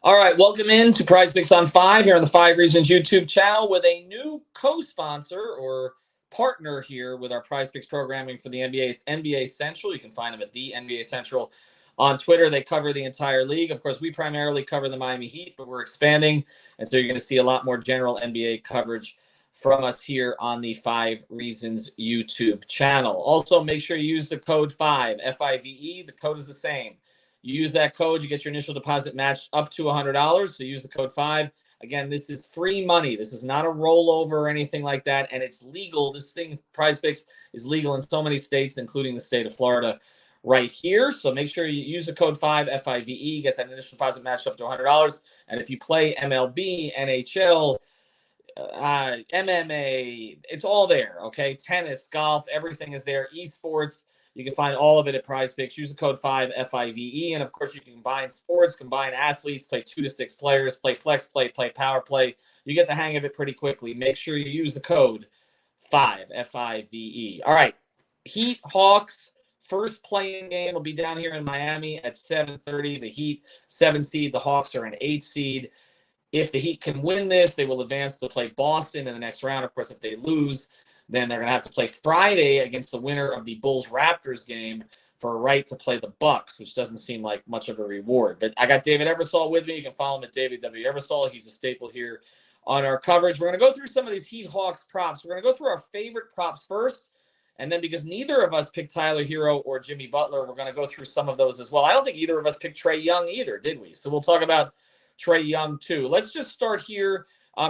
All right, welcome in to PrizePicks on 5 here on the 5 Reasons YouTube channel with a new co-sponsor or partner here with our PrizePicks programming for the NBA. It's NBA Central. You can find them at the NBA Central on Twitter. They cover the entire league. Of course, we primarily cover the Miami Heat, but we're expanding, and so you're going to see a lot more general NBA coverage from us here on the 5 Reasons YouTube channel. Also, make sure you use the code 5, F-I-V-E. The code is the same. You use that code, you get your initial deposit matched up to $100. So use the code 5. Again, this is free money. This is not a rollover or anything like that. And it's legal. This thing, PrizePicks, is legal in so many states, including the state of Florida right here. So make sure you use the code 5, F-I-V-E, get that initial deposit matched up to $100. And if you play MLB, NHL, MMA, it's all there, okay? Tennis, golf, everything is there. Esports, you can find all of it at PrizePicks. Use the code 5, F-I-V-E. And, of course, you can combine sports, combine athletes, play 2 to 6 players, play flex play, play power play. You get the hang of it pretty quickly. Make sure you use the code 5, F-I-V-E. All right, Heat Hawks. First playing game will be down here in Miami at 7:30. The Heat, 7 seed. The Hawks are an 8 seed. If the Heat can win this, they will advance to play Boston in the next round. Of course, if they lose, then they're going to have to play Friday against the winner of the Bulls-Raptors game for a right to play the Bucks, which doesn't seem like much of a reward. But I got David Eversole with me. You can follow him at David W. Eversole. He's a staple here on our coverage. We're going to go through some of these Heat Hawks props. We're going to go through our favorite props first. And then because neither of us picked Tyler Hero or Jimmy Butler, we're going to go through some of those as well. I don't think either of us picked Trae Young either, did we? So we'll talk about Trae Young too. Let's just start here.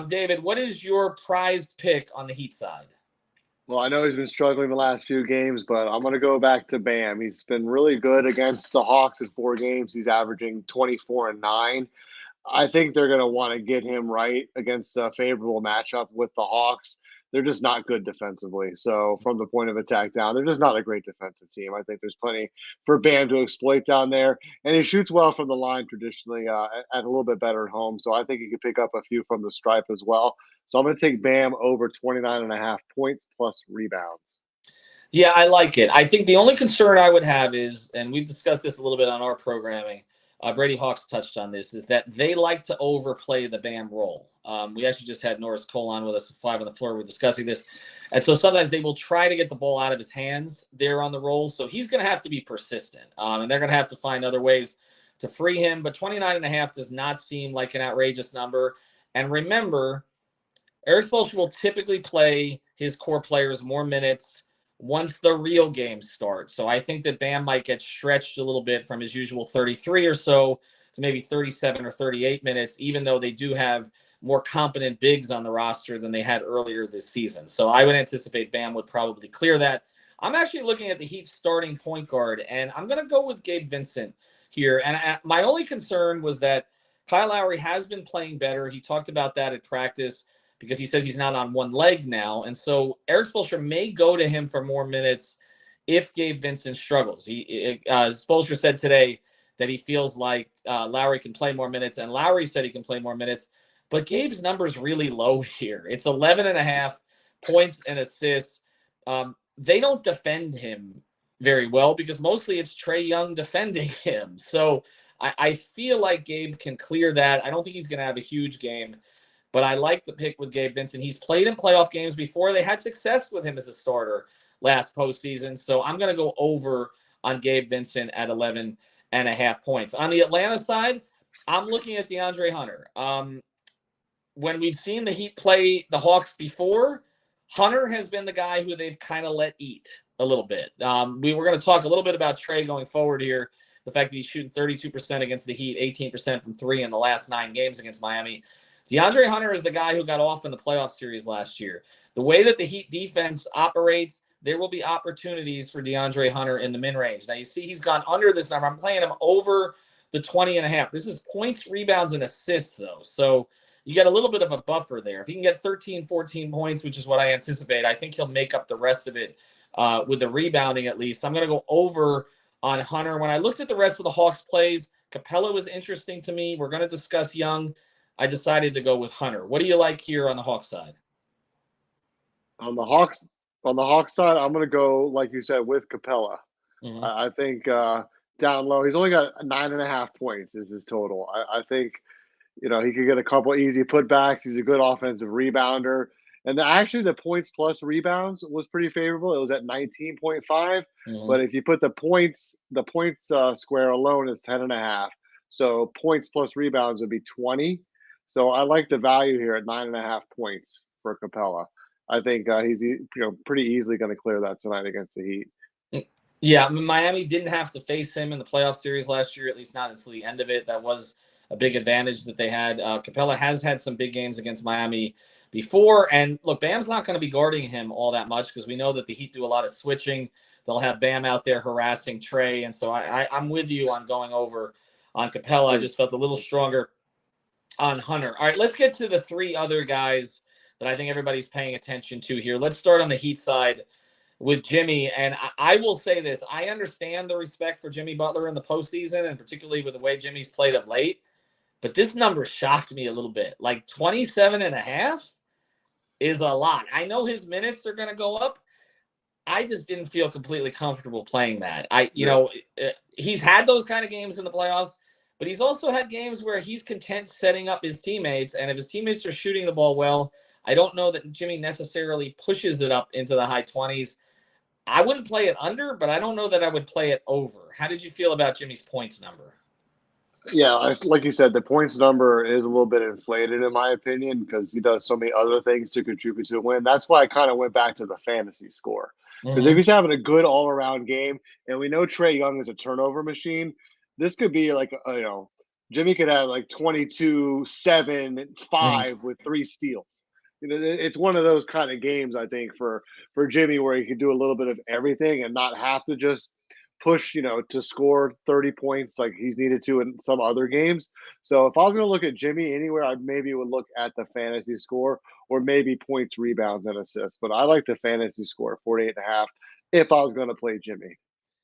David, what is your prized pick on the Heat side? Well, I know he's been struggling the last few games, but I'm going to go back to Bam. He's been really good against the Hawks in 4 games. He's averaging 24 and 9. I think they're going to want to get him right against a favorable matchup with the Hawks. They're just not good defensively. So, from the point of attack down, they're just not a great defensive team. I think there's plenty for Bam to exploit down there. And he shoots well from the line traditionally, and a little bit better at home. So, I think he could pick up a few from the stripe as well. So, I'm going to take Bam over 29.5 points plus rebounds. Yeah, I like it. I think the only concern I would have is, and we've discussed this a little bit on our programming, Brady Hawks touched on this, is that they like to overplay the Bam role. We actually just had Norris Cole on with us at 5 on the floor. We're discussing this. And so sometimes they will try to get the ball out of his hands there on the roll. So he's going to have to be persistent. And they're going to have to find other ways to free him. But 29.5 does not seem like an outrageous number. And remember, Eric Spoelstra will typically play his core players more minutes once the real games start. So I think that Bam might get stretched a little bit from his usual 33 or so to maybe 37 or 38 minutes, even though they do have more competent bigs on the roster than they had earlier this season. So I would anticipate Bam would probably clear that. I'm actually looking at the Heat starting point guard, and I'm going to go with Gabe Vincent here. And my only concern was that Kyle Lowry has been playing better. He talked about that at practice, because he says he's not on one leg now. And so Eric Spoelstra may go to him for more minutes if Gabe Vincent struggles. Spoelstra said today that he feels like Lowry can play more minutes, and Lowry said he can play more minutes. But Gabe's number's really low here. It's 11.5 points and assists. They don't defend him very well because mostly it's Trae Young defending him. So I feel like Gabe can clear that. I don't think he's going to have a huge game. But I like the pick with Gabe Vincent. He's played in playoff games before. They had success with him as a starter last postseason. So I'm going to go over on Gabe Vincent at 11.5 points. On the Atlanta side, I'm looking at DeAndre Hunter. When we've seen the Heat play the Hawks before, Hunter has been the guy who they've kind of let eat a little bit. We were going to talk a little bit about Trae going forward here. The fact that he's shooting 32% against the Heat, 18% from 3 in the last 9 games against Miami. DeAndre Hunter is the guy who got off in the playoff series last year. The way that the Heat defense operates, there will be opportunities for DeAndre Hunter in the mid-range. Now, you see he's gone under this number. I'm playing him over the 20.5. This is points, rebounds, and assists, though. So you get a little bit of a buffer there. If he can get 13, 14 points, which is what I anticipate, I think he'll make up the rest of it with the rebounding at least. I'm going to go over on Hunter. When I looked at the rest of the Hawks plays, Capella was interesting to me. We're going to discuss Young. I decided to go with Hunter. What do you like here on the Hawks side? On the Hawks side, I'm going to go, like you said, with Capella. Mm-hmm. I think down low, he's only got 9.5 points is his total. I think He could get a couple easy putbacks. He's a good offensive rebounder. And actually, the points plus rebounds was pretty favorable. It was at 19.5. Mhm. But if you put the points square alone is 10.5. So points plus rebounds would be 20. So I like the value here at 9.5 points for Capella. I think he's pretty easily going to clear that tonight against the Heat. Yeah, I mean, Miami didn't have to face him in the playoff series last year, at least not until the end of it. That was a big advantage that they had. Capella has had some big games against Miami before. And look, Bam's not going to be guarding him all that much because we know that the Heat do a lot of switching. They'll have Bam out there harassing Trey. And so I'm with you on going over on Capella. I just felt a little stronger on Hunter. All right, let's get to the three other guys that I think everybody's paying attention to here. Let's start on the Heat side with Jimmy. And I will say this. I understand the respect for Jimmy Butler in the postseason, and particularly with the way Jimmy's played of late. But this number shocked me a little bit. Like 27.5 is a lot. I know his minutes are going to go up. I just didn't feel completely comfortable playing that. He's had those kind of games in the playoffs, but he's also had games where he's content setting up his teammates. And if his teammates are shooting the ball well, I don't know that Jimmy necessarily pushes it up into the high 20s. I wouldn't play it under, but I don't know that I would play it over. How did you feel about Jimmy's points number? Yeah, like you said, the points number is a little bit inflated in my opinion because he does so many other things to contribute to a win. That's why I kind of went back to the fantasy score because if Mm-hmm. he's having a good all around game, and we know Trey Young is a turnover machine, this could be like Jimmy could have like 22, 7, Mm-hmm. 5 with 3 steals. It's one of those kind of games I think for Jimmy where he could do a little bit of everything and not have to just push, to score 30 points like he's needed to in some other games. So if I was going to look at Jimmy anywhere, I maybe would look at the fantasy score or maybe points, rebounds, and assists. But I like the fantasy score, 48.5, if I was going to play Jimmy.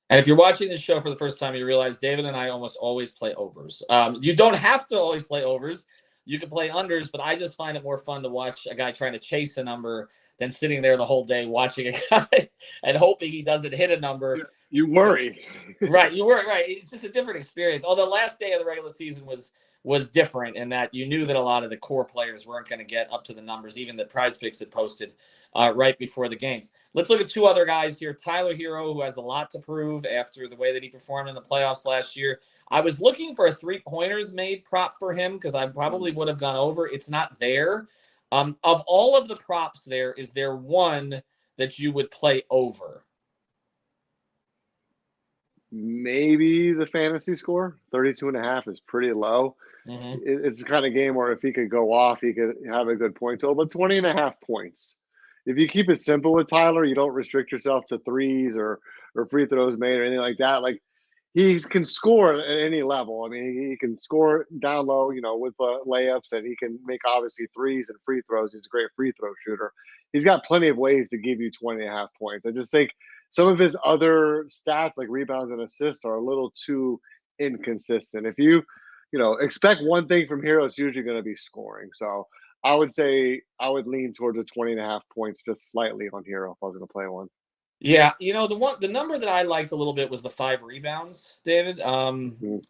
And if you're watching this show for the first time, you realize David and I almost always play overs. You don't have to always play overs. You can play unders, but I just find it more fun to watch a guy trying to chase a number than sitting there the whole day watching a guy and hoping he doesn't hit a number. You worry. Right, you were right. It's just a different experience. Although last day of the regular season was different in that you knew that a lot of the core players weren't going to get up to the numbers, even the PrizePicks had posted right before the games. Let's look at two other guys here. Tyler Hero, who has a lot to prove after the way that he performed in the playoffs last year. I was looking for a 3-pointers made prop for him because I probably would have gone over. It's not there. Of all of the props there, is there one that you would play over? Maybe the fantasy score, 32.5 is pretty low. Mm-hmm. It's the kind of game where if he could go off, he could have a good point total, but 20.5 points. If you keep it simple with Tyler, you don't restrict yourself to threes or free throws made or anything like that. Like he can score at any level. I mean, he can score down low, with layups, and he can make obviously threes and free throws. He's a great free throw shooter. He's got plenty of ways to give you 20.5 points. I just think some of his other stats, like rebounds and assists, are a little too inconsistent. If you expect one thing from Hero, it's usually going to be scoring. So I would say I would lean towards the 20.5 points just slightly on Hero if I was going to play one. Yeah, the number that I liked a little bit was the 5 rebounds, David. Mhm.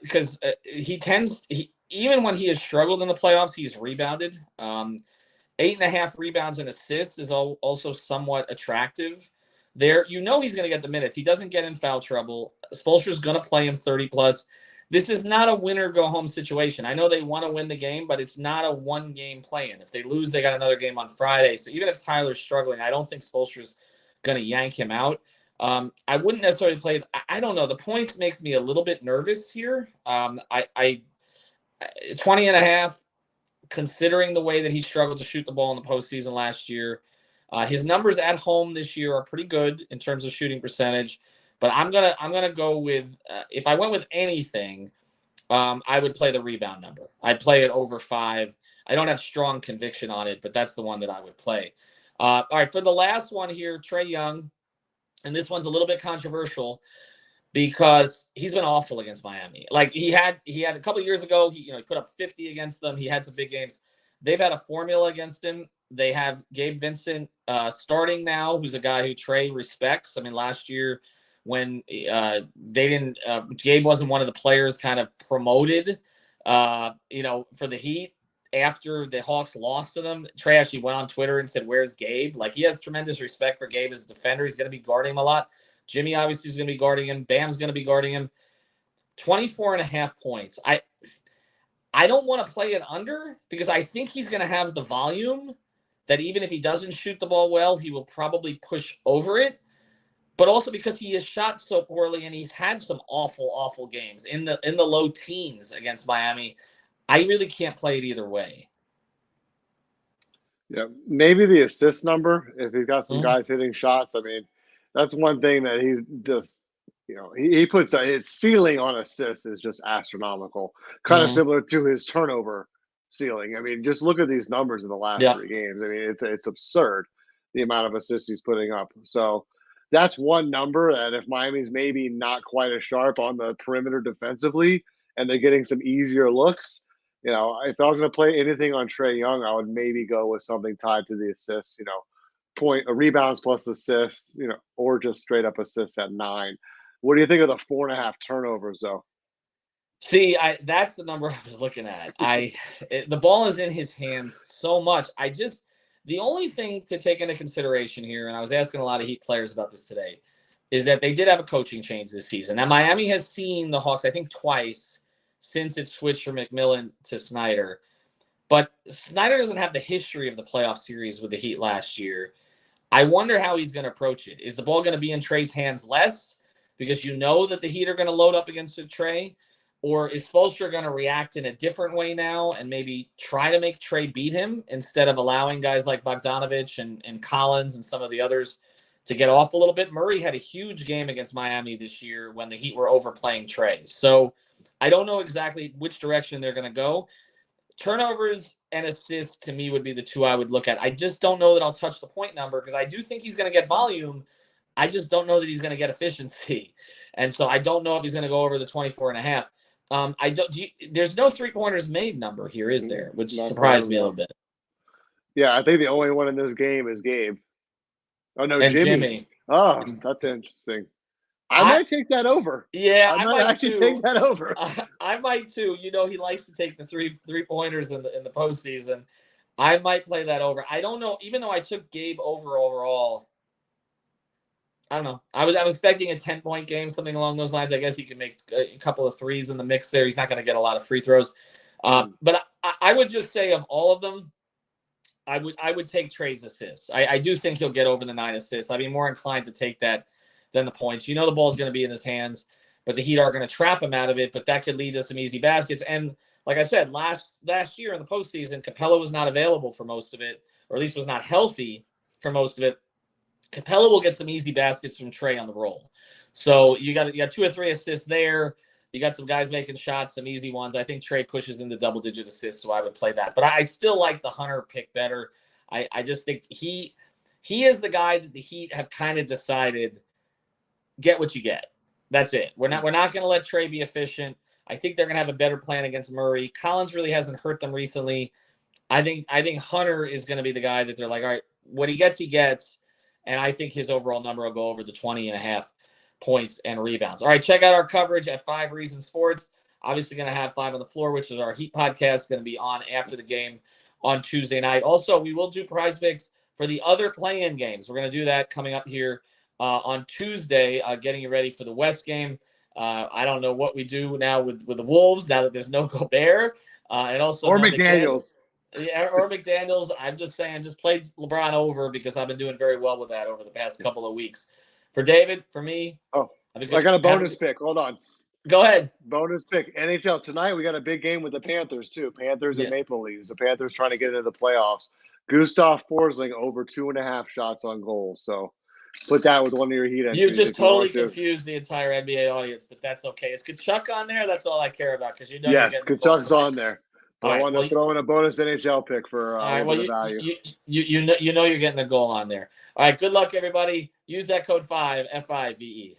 Because even when he has struggled in the playoffs, he's rebounded. 8.5 rebounds and assists is also somewhat attractive. There, he's going to get the minutes. He doesn't get in foul trouble. Spoelstra's going to play him 30 plus. This is not a winner go home situation. I know they want to win the game, but it's not a one game play-in. If they lose, they got another game on Friday. So even if Tyler's struggling, I don't think Spoelstra's going to yank him out. I wouldn't necessarily play. I don't know. The points makes me a little bit nervous here. 20.5, considering the way that he struggled to shoot the ball in the postseason last year. His numbers at home this year are pretty good in terms of shooting percentage. But I'm gonna go with if I went with anything, I would play the rebound number. I'd play it over 5. I don't have strong conviction on it, but that's the one that I would play. All right, for the last one here, Trey Young, and this one's a little bit controversial because he's been awful against Miami. Like he had a couple of years ago, he put up 50 against them. He had some big games. They've had a formula against him. They have Gabe Vincent starting now, who's a guy who Trey respects. I mean, last year when they didn't, Gabe wasn't one of the players kind of promoted For the Heat, after the Hawks lost to them, Trey actually went on Twitter and said, "Where's Gabe?" Like, he has tremendous respect for Gabe as a defender. He's going to be guarding him a lot. Jimmy obviously is going to be guarding him. Bam's going to be guarding him. 24.5 points. I don't want to play it under because I think he's going to have the volume that even if he doesn't shoot the ball well, he will probably push over it. But also because he has shot so poorly and he's had some awful, awful games in the low teens against Miami. I really can't play it either way. Yeah, maybe the assist number, if he's got some Mm-hmm. guys hitting shots. I mean, that's one thing that he's just, he puts his ceiling on assists is just astronomical, kind of Mm-hmm. similar to his turnover ceiling. I mean, just look at these numbers in the last Yeah. 3 games. I mean, it's absurd the amount of assists he's putting up. So that's one number. And if Miami's maybe not quite as sharp on the perimeter defensively and they're getting some easier looks, if I was going to play anything on Trey Young, I would maybe go with something tied to the assists, rebounds plus assists, or just straight up assists at 9. What do you think of the 4.5 turnovers, though? See, that's the number I was looking at. The ball is in his hands so much. The only thing to take into consideration here, and I was asking a lot of Heat players about this today, is that they did have a coaching change this season. Now, Miami has seen the Hawks, I think, twice since it switched from McMillan to Snyder. But Snyder doesn't have the history of the playoff series with the Heat last year. I wonder how he's going to approach it. Is the ball going to be in Trey's hands less because you know that the Heat are going to load up against Trey? Or is Spoelstra going to react in a different way now and maybe try to make Trey beat him instead of allowing guys like Bogdanovich and Collins and some of the others to get off a little bit? Murray had a huge game against Miami this year when the Heat were overplaying Trey. So I don't know exactly which direction they're going to go. Turnovers and assists to me would be the two I would look at. I just don't know that I'll touch the point number because I do think he's going to get volume. I just don't know that he's going to get efficiency. And so I don't know if he's going to go over the 24.5. There's no 3-pointers made number here, is there? Which surprised me a little bit. Yeah, I think the only one in this game is Gabe. Oh, no, and Jimmy. Oh, that's interesting. I might take that over. Yeah, I might actually take that over. I might too. He likes to take the three-pointers in the postseason. I might play that over. I don't know. Even though I took Gabe over overall, I don't know. I was expecting a 10-point game, something along those lines. I guess he could make a couple of threes in the mix there. He's not going to get a lot of free throws. But I would just say of all of them, I would take Trey's assists. I do think he'll get over the 9 assists. I'd be more inclined to take that than the points. The ball's going to be in his hands, but the Heat are going to trap him out of it. But that could lead to some easy baskets. And like I said, last year in the postseason, Capella was not available for most of it, or at least was not healthy for most of it. Capella will get some easy baskets from Trey on the roll. So you got 2 or 3 assists there. You got some guys making shots, some easy ones. I think Trey pushes into double-digit assists, so I would play that. But I still like the Hunter pick better. I just think he is the guy that the Heat have kind of decided, get what you get. That's it. We're not going to let Trey be efficient. I think they're going to have a better plan against Murray. Collins really hasn't hurt them recently. I think Hunter is going to be the guy that they're like, all right, what he gets, he gets. And I think his overall number will go over the 20.5 points and rebounds. All right, check out our coverage at 5 Reasons Sports. Obviously going to have 5 on the Floor, which is our Heat podcast, going to be on after the game on Tuesday night. Also, we will do PrizePicks for the other play-in games. We're going to do that coming up here on Tuesday, getting you ready for the West game. I don't know what we do now with the Wolves now that there's no Gobert. And also or McDaniels. Yeah, or McDaniels. I'm just saying, just play LeBron over because I've been doing very well with that over the past couple of weeks. For David, for me. I got a bonus pick. Hold on. Go ahead. Bonus pick. NHL tonight, we got a big game with the Panthers, too. Panthers and Maple Leafs. The Panthers trying to get into the playoffs. Gustav Forsling over 2.5 shots on goal. So put that with one of your Heat entries. You just totally confused the entire NBA audience, but that's okay. Is Kachuk on there? That's all I care about because yes, Kachuk's on there. I want to throw in a bonus NHL pick for value. You know you're getting a goal on there. All right, good luck, everybody. Use that code 5, FIVE.